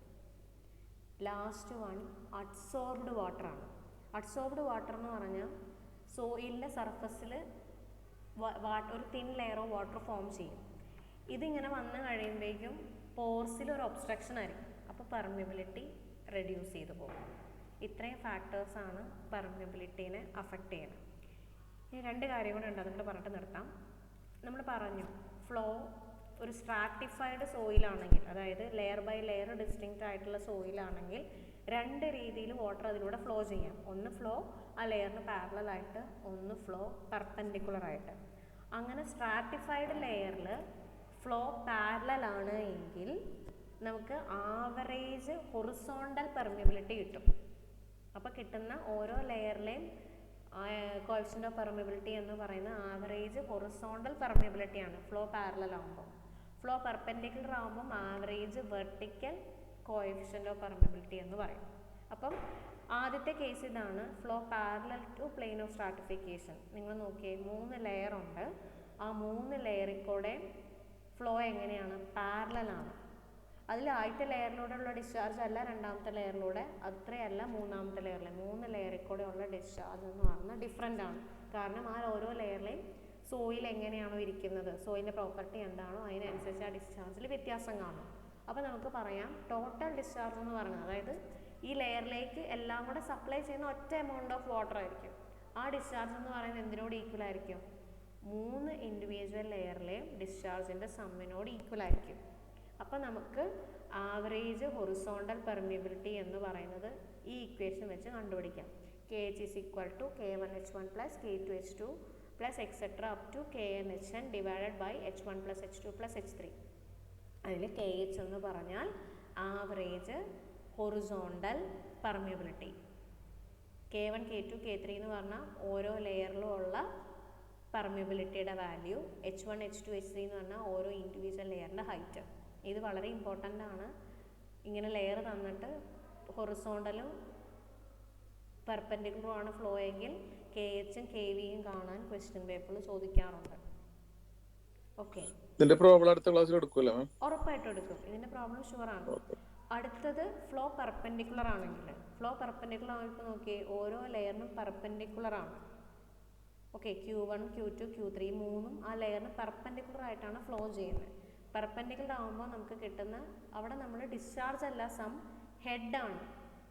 ലാസ്റ്റ് വൺ അഡ്സോർബ്ഡ് വാട്ടർ ആണ്. അഡ്സോർബ്ഡ് വാട്ടർ എന്ന് പറഞ്ഞാൽ സോയിലിൻ്റെ സർഫസിൽ ഒരു thin layer of water form ചെയ്യും. ഇതിങ്ങനെ വന്നു കഴിയുമ്പോഴേക്കും പോർസിൽ ഒരു ഒബ്സ്ട്രക്ഷൻ ആയിരിക്കും. അപ്പോൾ പെർമിയബിലിറ്റി റെഡ്യൂസ് ചെയ്ത് പോകും. ഇത്രയും ഫാക്ടേഴ്സാണ് പെർമിയബിലിറ്റീനെ അഫക്റ്റ് ചെയ്യുന്നത്. ഇനി രണ്ട് കാര്യം കൂടെ ഉണ്ട്, അതുകൊണ്ട് പറഞ്ഞിട്ട് നിർത്താം. നമ്മൾ പറഞ്ഞു ഫ്ലോ ഒരു സ്ട്രാറ്റിഫൈഡ് സോയിലാണെങ്കിൽ, അതായത് ലെയർ ബൈ ലെയർ ഡിസ്റ്റിങ്ക്റ്റ് ആയിട്ടുള്ള സോയിലാണെങ്കിൽ രണ്ട് രീതിയിൽ വാട്ടർ അതിലൂടെ ഫ്ലോ ചെയ്യാം. ഒന്ന് ഫ്ലോ ആ ലെയറിന് പാരലൽ ആയിട്ട്, ഒന്ന് ഫ്ലോ പെർപെൻഡിക്കുലർ ആയിട്ട്. അങ്ങനെ സ്ട്രാറ്റിഫൈഡ് ലെയറിൽ ഫ്ലോ പാരലൽ ആണ് എങ്കിൽ നമുക്ക് ആവറേജ് ഹൊറിസോണ്ടൽ പെർമിയബിലിറ്റി കിട്ടും. അപ്പോൾ കിട്ടുന്ന ഓരോ ലെയറിലെയും കോഎഫിഷ്യൻ്റ് ഓഫ് പെർമിയബിലിറ്റി എന്ന് പറയുന്ന ആവറേജ് ഹൊറിസോണ്ടൽ പെർമിയബിലിറ്റി ആണ് ഫ്ലോ പാരലൽ ആകുമ്പോൾ. ഫ്ലോ പെർപെൻഡിക്കുലർ ആകുമ്പം average vertical coefficient of permeability എന്ന് പറയും. അപ്പം ആദ്യത്തെ കേസ് ഇതാണ്, flow parallel to plane of stratification. നിങ്ങൾ നോക്കിയേ, 3 ലെയർ ഉണ്ട്. ആ 3 ലെയറിൽ കൂടെ ഫ്ലോ എങ്ങനെയാണ്? പാരലലാണ്. അതിൽ ആദ്യത്തെ ലെയറിലൂടെയുള്ള ഡിസ്ചാർജ് അല്ല രണ്ടാമത്തെ ലെയറിലൂടെ, അത്രയല്ല മൂന്നാമത്തെ ലെയറിലെ 3 ലെയറിൽ കൂടെ ഉള്ള ഡിസ്ചാർജ് എന്ന് പറഞ്ഞാൽ ഡിഫറെൻ്റ് ആണ്. കാരണം ആ ഓരോ ലെയറിലെയും സോയിൽ എങ്ങനെയാണോ ഇരിക്കുന്നത്, സോയിലിൻ്റെ പ്രോപ്പർട്ടി എന്താണോ അതിനനുസരിച്ച് ആ ഡിസ്ചാർജിൽ വ്യത്യാസം കാണും. അപ്പോൾ നമുക്ക് പറയാം ടോട്ടൽ ഡിസ്ചാർജ് എന്ന് പറയുന്നത്, അതായത് ഈ ലെയറിലേക്ക് എല്ലാം കൂടെ സപ്ലൈ ചെയ്യുന്ന ഒറ്റ എമൗണ്ട് ഓഫ് വാട്ടർ ആയിരിക്കും. ആ ഡിസ്ചാർജ് എന്ന് പറയുന്നത് എന്തിനോട് ഈക്വൽ ആയിരിക്കും? 3 ഇൻഡിവിജ്വൽ ലെയറിലെയും ഡിസ്ചാർജിൻ്റെ സമ്മിനോട് ഈക്വൽ ആയിരിക്കും. അപ്പോൾ നമുക്ക് ആവറേജ് ഹൊറിസോണ്ടൽ പെർമിയബിലിറ്റി എന്ന് പറയുന്നത് ഈ ഇക്വേഷൻ വെച്ച് കണ്ടുപിടിക്കാം. KH is equal to K1H1 plus K2H2 plus etc. up to KNHN divided by H1 plus H2 plus H3. അതിൽ KH എന്ന് പറഞ്ഞാൽ average horizontal permeability, K1 K2 K3 എന്ന് പറഞ്ഞാൽ ഓരോ ലെയറിലും ഉള്ള പെർമിയബിലിറ്റിയുടെ വാല്യൂ, H1 H2 H3 എന്ന് പറഞ്ഞാൽ ഓരോ ഇൻഡിവിജ്വൽ ലെയറിൻ്റെ ഹൈറ്റ്. ഇത് വളരെ ഇമ്പോർട്ടൻ്റ് ആണ്. ഇങ്ങനെ ലെയർ തന്നിട്ട് ഹൊറിസോണ്ടലും പെർപെൻഡിക്കുലറും ആണ് ഫ്ലോ എങ്കിൽ KHും KVയും കാണാൻ ക്വസ്റ്റ്യൻ പേപ്പറിൽ ചോദിക്കാറുണ്ട്. ഓക്കെ, ഇതിന്റെ പ്രോബ്ലം അടുത്ത ക്ലാസ്സിൽ എടുക്കൂല മാം? ഉറപ്പായിട്ടും എടുക്കും. ഇതിന്റെ പ്രോബ്ലം ഷുവർ ആണ്. അടുത്തത് ഫ്ലോ പെർപെൻഡിക്കുലർ ആണെങ്കിൽ, ഫ്ലോ പെർപെൻഡിക്കുലർ ആയിട്ട് നോക്കിയേ, ഓരോ ലെയറിനും പെർപെൻഡിക്കുലർ ആണ്. ഓക്കെ, Q1 Q2 Q3 മൂന്നും ആ ലെയറിന് പെർപെൻഡിക്കുലർ ആയിട്ടാണ് ഫ്ലോ ചെയ്യുന്നത്. പെർപെൻഡിക്കുലർ ആകുമ്പോൾ നമുക്ക് കിട്ടുന്ന അവിടെ നമ്മൾ ഡിസ്ചാർജ് അല്ല, സം ഹെഡാണ്.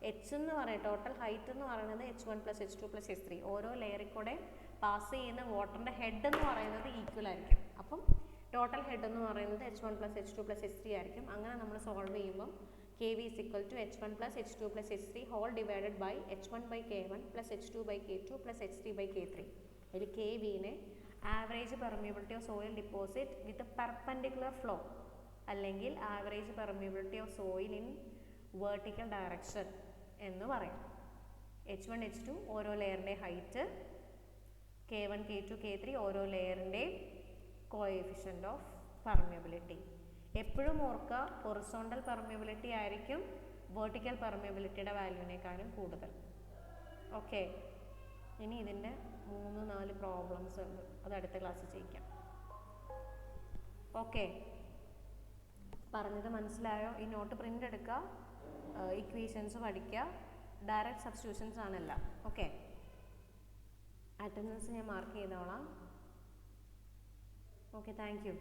H എന്ന് പറയുന്നത് ടോട്ടൽ ഹൈറ്റ് എന്ന് പറയുന്നത് H1 plus H2 plus H3. ഓരോ ലെയറിൽ കൂടെ പാസ് ചെയ്യുന്ന വാട്ടറിൻ്റെ ഹെഡ് എന്ന് പറയുന്നത് ഈക്വൽ ആയിരിക്കും. അപ്പം ടോട്ടൽ ഹെഡ് എന്ന് പറയുന്നത് H1 plus H2 plus H3 ആയിരിക്കും. അങ്ങനെ നമ്മൾ സോൾവ് ചെയ്യുമ്പം KV is equal to H1 plus H2 plus H3 whole divided by H1 by K1 plus H2 by K2 plus H3 by K3. അതിൽ KVനെ average permeability of soil deposit with perpendicular flow അല്ലെങ്കിൽ average permeability of soil in vertical direction എന്ന് പറയും. H1 H2 ഓരോ ലെയറിൻ്റെ height, K1 K2 K3 ഓരോ ലെയറിൻ്റെ coefficient of permeability. എപ്പോഴും ഓർക്കുക, horizontal permeability ആയിരിക്കും വേർട്ടിക്കൽ പെർമിയബിലിറ്റിയുടെ വാല്യൂവിനേക്കാളും കൂടുതൽ. ഓക്കെ, ഇനി ഇതിൻ്റെ 3-4 പ്രോബ്ലംസ് ഉണ്ട്, അത് അടുത്ത ക്ലാസ്സിൽ ചെയ്യിക്കാം. ഓക്കെ, പറഞ്ഞത് മനസ്സിലായോ? ഈ നോട്ട് പ്രിൻ്റ് എടുക്കുക, ഇക്വേഷൻസ് പഠിക്കുക, ഡയറക്റ്റ് സബ്സ്റ്റിറ്റ്യൂഷൻസ് ആണെല്ലാം. ഓക്കെ, അറ്റൻഡൻസ് ഞാൻ മാർക്ക് ചെയ്തോളാം. Okay, thank you.